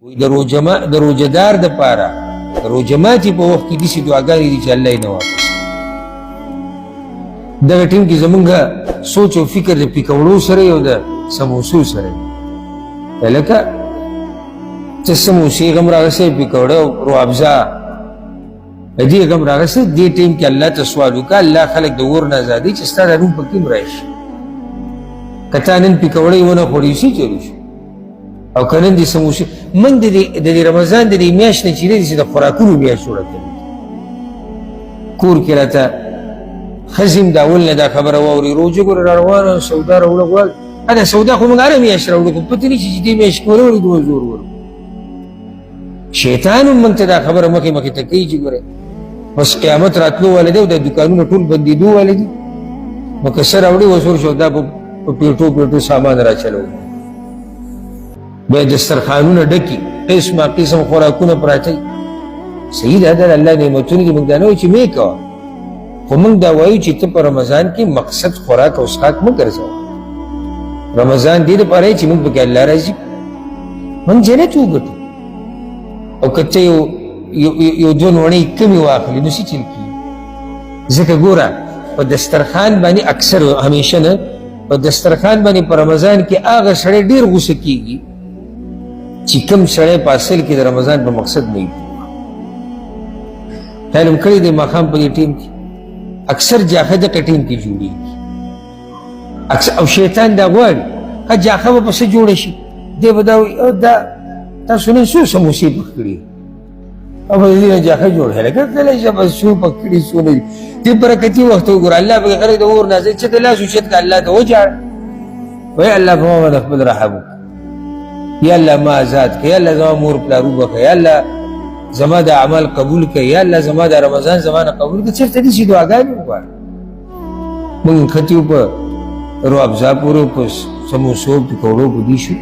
د روجهدار دپاره د روژه ماتي په وخت کې داسې دعاګانې دي چې الله یې نه واپس دغه ټیم کې زمونږ سوچ او فکر د پیکوړو سره او د سموسو سره دی لکه ته سموسې غم راغسې پیکوړه او روابزه دې غم راغسې دې ټیم کې الله ته سوال وکړه الله خلک د اور نه ازادي چې ستا د روح په کې راشي که تا نن پیکوړې ونه خوړې شي چلو شي او که نن دې سموسې من د رمضان د دې میاشت نه چې دی چې د خوراکونو میاشت جوړه کړې کور کې راته ښځې هم د اول نه دا خبره واوري روژه ګوره را روانه سودا راوړه غواړ دا سودا خو موږ هره میاشت راوړو خو پته نه شي چې دې میاشت کې ونه وړي دومره زور ورو شیطان هم موږ ته دا خبره مخې مخې ته کوي چې ګوره بس قیامت راتلو والی دی او دا دوکانونه ټول بندېدو والی دي نو که څه راوړي اوس ورشه دا په پیټو سامان را چلوي بیا دسترخوانونه ډکي قسمه قسم خوراکونه پراته وي صحیح ده د الله نعمتونه دي موږ دا نه وایو چې مې کوه خو موږ دا وایو چې ته په رمضان کې مقصد خوراک او څښاک مه ګرځوه رمضان دې دپاره چې موږ پکې الله راضي موږ جنت وګټو او که ته یو دوه نوڼۍ کمې واخلي نو څه چل کېږي ځکه ګوره په دسترخوان باندې اکثر همیشه نه په دسترخوان باندې په رمضان کې هغه سړی ډېر غوسه کېږي چې کوم سړی په اصل کې د رمضان په مقصد نه وي خیال هم کړی دی ماښام په دې ټیم کې اکثر جاخه دغه ټیم کې جوړېږي او شیطان دا غواړي ښه جاخه به په څه جوړه شي دی به دا وایي دا تاسو نن څو سموسې پخ کړي او په دې نه جاخه جوړه لکه کله چې به څو پخ کړي څو نه دي دې برکتي وخت وګوره الله به خلک د اور نازل چې ته لاس اوچت که الله ته وجاړه وایي الله په ما باندې خپل رحم وکړه یا الله ما آزاد کړه یا الله زما مور پلار وبخښه یا الله زما د عمل قبول کړه یا الله زما د رمضان زمانه قبول کړه چېرته داسې دعاګانې وغواړه موږ ختیو په روابزه پورې په سموسو پکوړو په دې شو